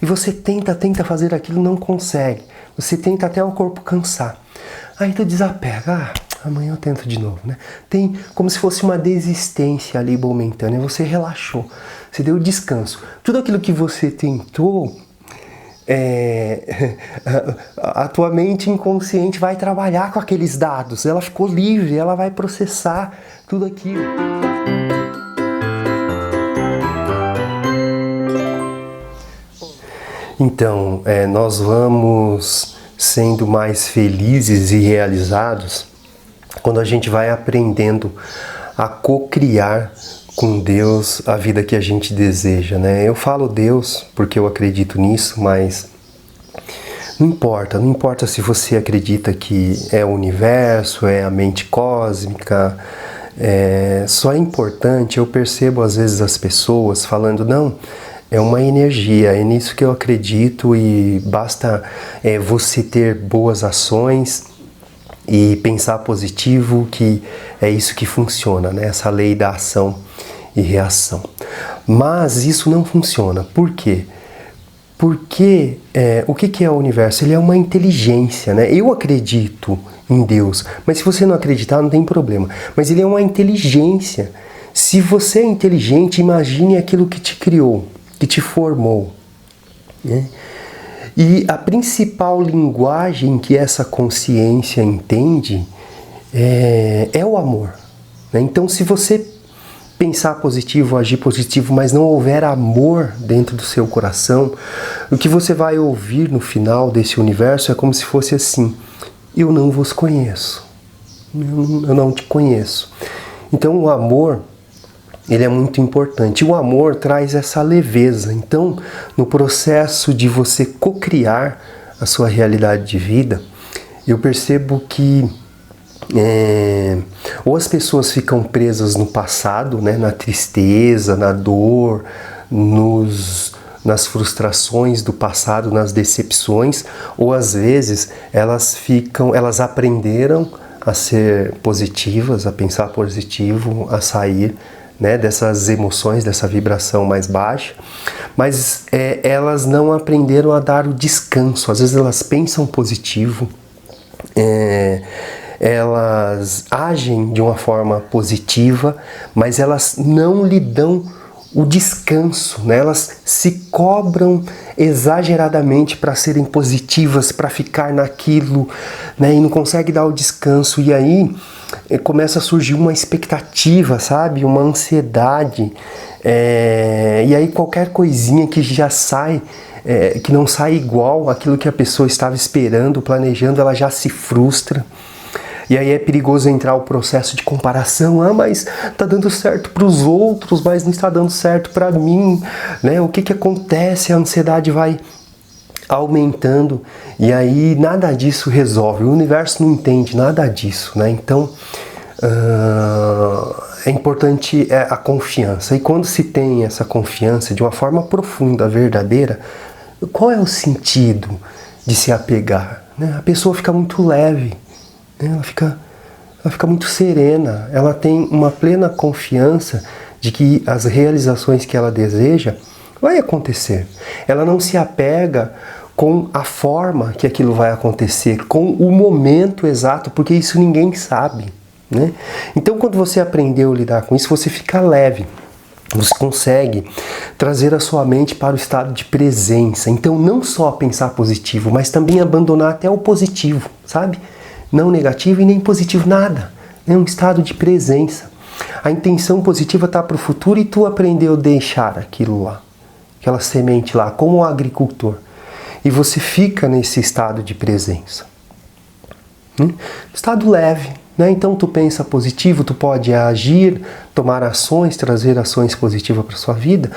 E você tenta fazer aquilo, não consegue. Você tenta até o corpo cansar. Aí tu desapega, amanhã eu tento de novo, né? Tem como se fosse uma desistência ali momentânea, você relaxou, você deu descanso. Tudo aquilo que você tentou, a tua mente inconsciente vai trabalhar com aqueles dados, ela ficou livre, ela vai processar tudo aquilo. Então, nós vamos sendo mais felizes e realizados quando a gente vai aprendendo a co-criar com Deus a vida que a gente deseja, né? Eu falo Deus porque eu acredito nisso, mas não importa se você acredita que é o universo, é a mente cósmica, só é importante, eu percebo às vezes as pessoas falando, não, é uma energia, é nisso que eu acredito e basta você ter boas ações e pensar positivo, que é isso que funciona, né? Essa lei da ação e reação. Mas isso não funciona. Por quê? Porque o que é o universo? Ele é uma inteligência, né? Eu acredito em Deus, mas se você não acreditar, não tem problema. Mas ele é uma inteligência. Se você é inteligente, imagine aquilo que te criou, que te formou, né? E a principal linguagem que essa consciência entende é o amor, né? Então, se você pensar positivo, agir positivo, mas não houver amor dentro do seu coração, o que você vai ouvir no final desse universo é como se fosse assim: eu não vos conheço, eu não te conheço. Então, o amor, ele é muito importante. O amor traz essa leveza. Então, no processo de você co-criar a sua realidade de vida, eu percebo que ou as pessoas ficam presas no passado, né, na tristeza, na dor, nas frustrações do passado, nas decepções, ou às vezes elas aprenderam a ser positivas, a pensar positivo, a sair, né, dessas emoções, dessa vibração mais baixa, mas elas não aprenderam a dar o descanso. Às vezes elas pensam positivo, elas agem de uma forma positiva, mas elas não lhe dão o descanso, né? Elas se cobram exageradamente para serem positivas, para ficar naquilo, né? E não conseguem dar o descanso, e aí começa a surgir uma expectativa, sabe? Uma ansiedade, e aí qualquer coisinha que já sai, que não sai igual aquilo que a pessoa estava esperando, planejando, ela já se frustra. E aí é perigoso entrar o processo de comparação. Mas tá dando certo para os outros, mas não está dando certo para mim, né? O que acontece? A ansiedade vai aumentando e aí nada disso resolve. O universo não entende nada disso, né? Então é importante a confiança. E quando se tem essa confiança de uma forma profunda, verdadeira, qual é o sentido de se apegar, né? A pessoa fica muito leve, ela fica muito serena, ela tem uma plena confiança de que as realizações que ela deseja vai acontecer. Ela não se apega com a forma que aquilo vai acontecer, com o momento exato, porque isso ninguém sabe, né? Então, quando você aprendeu a lidar com isso, você fica leve. Você consegue trazer a sua mente para o estado de presença. Então, não só pensar positivo, mas também abandonar até o positivo, sabe? Não negativo e nem positivo, nada. É um estado de presença. A intenção positiva está para o futuro e tu aprendeu a deixar aquilo lá, aquela semente lá, como um agricultor. E você fica nesse estado de presença. Estado leve, né? Então tu pensa positivo, tu pode agir, tomar ações, trazer ações positivas para sua vida,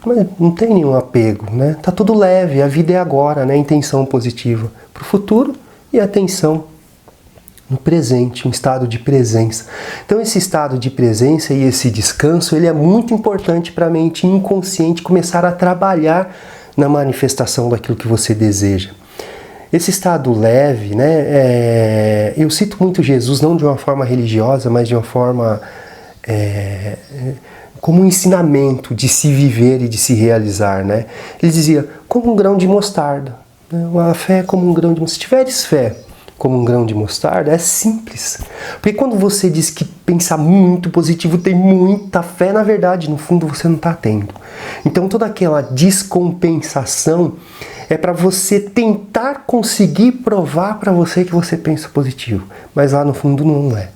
mas não tem nenhum apego, né? Tá tudo leve, a vida é agora, né? Intenção positiva para o futuro e atenção no presente, um estado de presença. Então esse estado de presença e esse descanso, ele é muito importante para a mente inconsciente começar a trabalhar na manifestação daquilo que você deseja. Esse estado leve, né, eu cito muito Jesus, não de uma forma religiosa, mas de uma forma como um ensinamento de se viver e de se realizar, né? Ele dizia, como um grão de mostarda. Né? A fé é como um grão de mostarda. Se tiveres fé como um grão de mostarda, é simples. Porque quando você diz que pensa muito positivo, tem muita fé, na verdade, no fundo você não está tendo. Então toda aquela descompensação é para você tentar conseguir provar para você que você pensa positivo. Mas lá no fundo não é.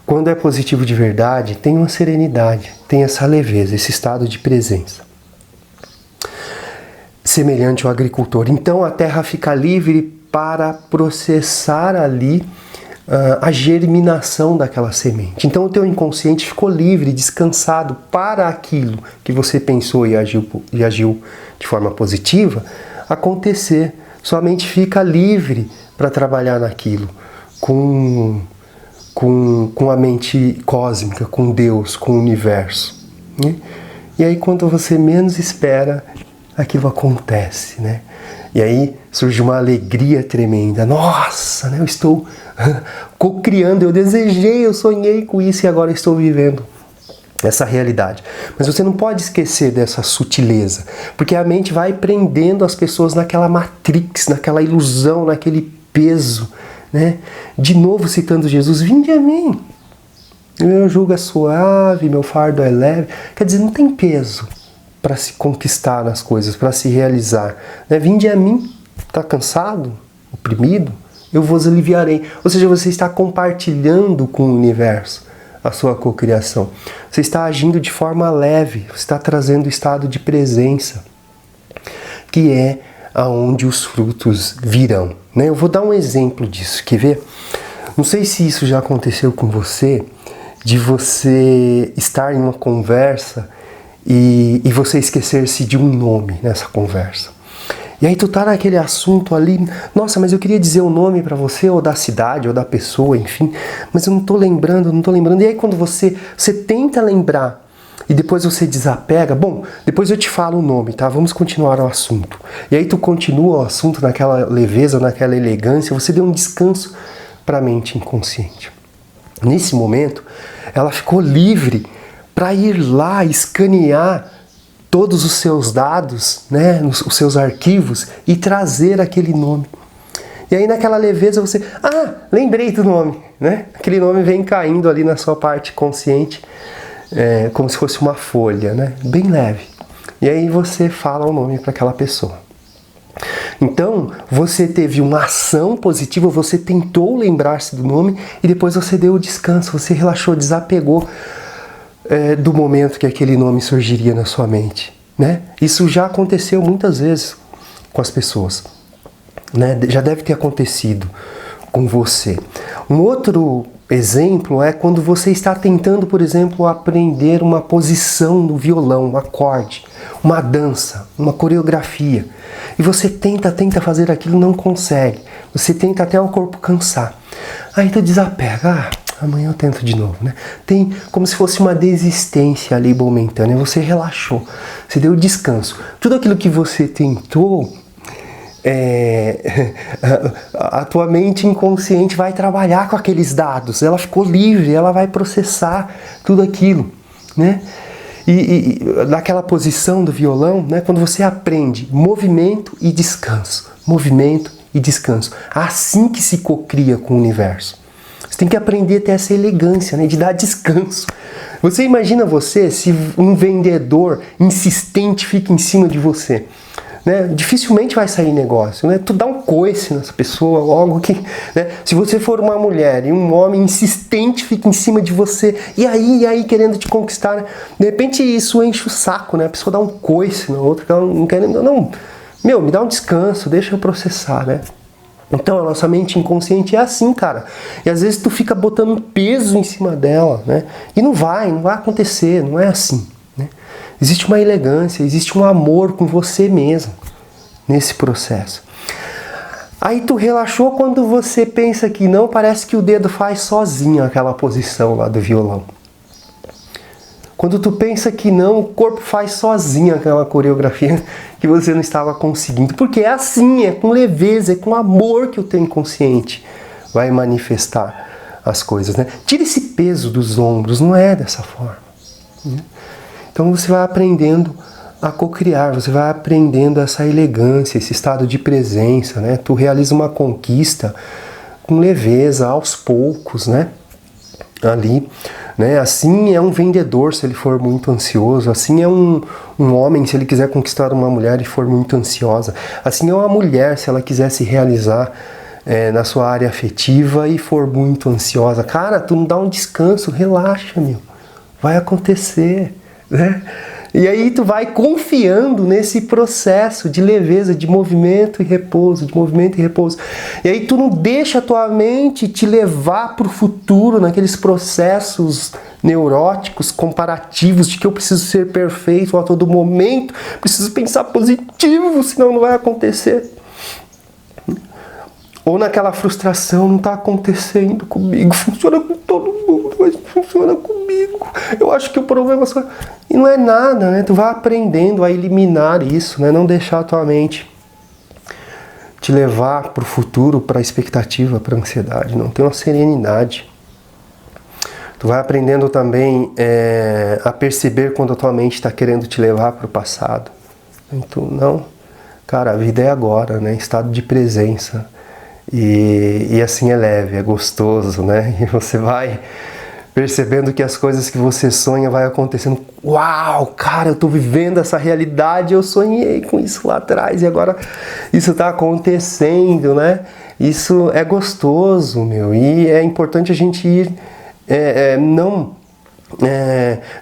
Quando é positivo de verdade, tem uma serenidade, tem essa leveza, esse estado de presença. Semelhante ao agricultor. Então a terra fica livre para processar ali a germinação daquela semente. Então o teu inconsciente ficou livre, descansado para aquilo que você pensou e agiu de forma positiva acontecer. Sua mente fica livre para trabalhar naquilo com a mente cósmica, com Deus, com o universo. Né? E aí quando você menos espera, aquilo acontece, né? E aí surge uma alegria tremenda. Nossa, né? Eu estou co-criando, eu desejei, eu sonhei com isso e agora estou vivendo essa realidade. Mas você não pode esquecer dessa sutileza, porque a mente vai prendendo as pessoas naquela matrix, naquela ilusão, naquele peso, né? De novo citando Jesus, vinde a mim, meu jugo é suave, meu fardo é leve. Quer dizer, não tem peso para se conquistar nas coisas, para se realizar. Né? Vinde a mim, está cansado, oprimido, eu vos aliviarei. Ou seja, você está compartilhando com o universo a sua cocriação. Você está agindo de forma leve, você está trazendo o estado de presença, que é aonde os frutos virão. Né? Eu vou dar um exemplo disso, quer ver? Não sei se isso já aconteceu com você, de você estar em uma conversa e você esquecer-se de um nome nessa conversa. E aí tu tá naquele assunto ali, nossa, mas eu queria dizer o nome para você, ou da cidade, ou da pessoa, enfim, mas eu não tô lembrando. E aí quando você tenta lembrar e depois você desapega, bom, depois eu te falo o nome, tá? Vamos continuar o assunto. E aí tu continua o assunto naquela leveza, naquela elegância, você deu um descanso para a mente inconsciente. Nesse momento, ela ficou livre para ir lá escanear todos os seus dados, né, os seus arquivos e trazer aquele nome. E aí naquela leveza você, lembrei do nome, né? Aquele nome vem caindo ali na sua parte consciente, como se fosse uma folha, né? Bem leve. E aí você fala o nome para aquela pessoa. Então, você teve uma ação positiva, você tentou lembrar-se do nome e depois você deu o descanso, você relaxou, desapegou do momento que aquele nome surgiria na sua mente. Né? Isso já aconteceu muitas vezes com as pessoas. Né? Já deve ter acontecido com você. Um outro exemplo é quando você está tentando, por exemplo, aprender uma posição no violão, um acorde, uma dança, uma coreografia. E você tenta fazer aquilo e não consegue. Você tenta até o corpo cansar. Aí tu desapega. Amanhã eu tento de novo, né? Tem como se fosse uma desistência ali momentânea. Você relaxou, você deu descanso. Tudo aquilo que você tentou, a tua mente inconsciente vai trabalhar com aqueles dados. Ela ficou livre, ela vai processar tudo aquilo, né? E naquela posição do violão, né? Quando você aprende movimento e descanso, movimento e descanso, assim que se cocria com o universo. Você tem que aprender a ter essa elegância, né, de dar descanso. Você imagina se um vendedor insistente fica em cima de você. Né? Dificilmente vai sair negócio. Né? Tu dá um coice nessa pessoa logo que... Né? Se você for uma mulher e um homem insistente fica em cima de você, e aí querendo te conquistar, né? De repente isso enche o saco, né? A pessoa dá um coice na outra, que ela não quer... Não, me dá um descanso, deixa eu processar, né? Então a nossa mente inconsciente é assim, cara. E às vezes tu fica botando peso em cima dela, né? E não vai acontecer, não é assim, né? Existe uma elegância, existe um amor com você mesmo nesse processo. Aí tu relaxou quando você pensa que não, parece que o dedo faz sozinho aquela posição lá do violão. Quando tu pensa que não, o corpo faz sozinho aquela coreografia que você não estava conseguindo. Porque é assim, é com leveza, é com amor que o teu inconsciente vai manifestar as coisas, né? Tira esse peso dos ombros, não é dessa forma. Né? Então você vai aprendendo a cocriar, você vai aprendendo essa elegância, esse estado de presença, né? Tu realiza uma conquista com leveza, aos poucos, né? Ali, né? Assim é um vendedor se ele for muito ansioso, assim é um homem se ele quiser conquistar uma mulher e for muito ansiosa, assim é uma mulher se ela quiser se realizar na sua área afetiva e for muito ansiosa. Cara, tu não dá um descanso, relaxa, meu, vai acontecer, né? E aí tu vai confiando nesse processo de leveza, de movimento e repouso, de movimento e repouso. E aí tu não deixa a tua mente te levar para o futuro, naqueles processos neuróticos, comparativos, de que eu preciso ser perfeito a todo momento, preciso pensar positivo, senão não vai acontecer. Ou naquela frustração, não está acontecendo comigo, funciona com todo mundo, mas funciona comigo. Eu acho que o problema só... E não é nada, né? Tu vai aprendendo a eliminar isso, né? Não deixar a tua mente te levar para o futuro, para a expectativa, para a ansiedade. Não, tem uma serenidade. Tu vai aprendendo também a perceber quando a tua mente está querendo te levar para o passado. Então, não, cara, a vida é agora, né? Estado de presença. E assim é leve, é gostoso, né? E você vai percebendo que as coisas que você sonha vai acontecendo. Uau, cara, eu tô vivendo essa realidade, eu sonhei com isso lá atrás e agora isso tá acontecendo, né? Isso é gostoso, meu, e é importante a gente ir, não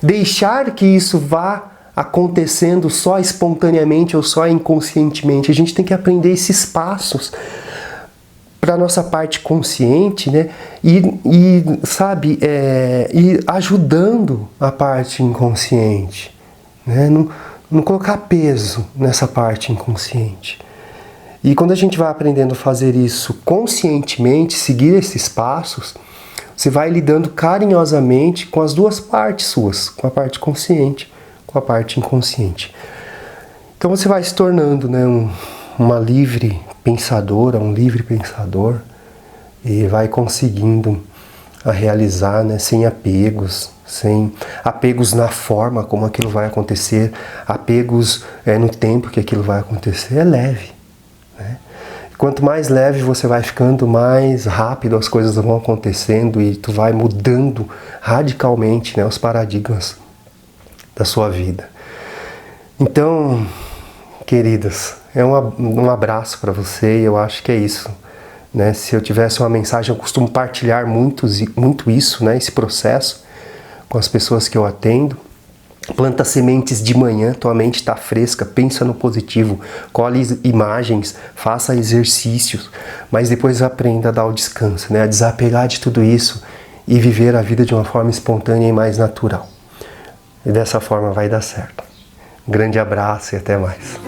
deixar que isso vá acontecendo só espontaneamente ou só inconscientemente. A gente tem que aprender esses passos para a nossa parte consciente, né? E sabe, ir ajudando a parte inconsciente, né? Não colocar peso nessa parte inconsciente. E quando a gente vai aprendendo a fazer isso conscientemente, seguir esses passos, você vai lidando carinhosamente com as duas partes suas, com a parte consciente, com a parte inconsciente. Então você vai se tornando, né, uma livre pensadora, um livre pensador, e vai conseguindo a realizar, né, sem apegos na forma como aquilo vai acontecer, apegos no tempo que aquilo vai acontecer. É leve, né? Quanto mais leve você vai ficando, mais rápido as coisas vão acontecendo e tu vai mudando radicalmente, né, os paradigmas da sua vida. Então, queridas, um abraço para você, e eu acho que é isso, né? Se eu tivesse uma mensagem, eu costumo partilhar muito isso, né? Esse processo com as pessoas que eu atendo. Planta sementes de manhã, tua mente está fresca, pensa no positivo, colhe imagens, faça exercícios, mas depois aprenda a dar o descanso, né? A desapegar de tudo isso e viver a vida de uma forma espontânea e mais natural. E dessa forma vai dar certo. Um grande abraço e até mais.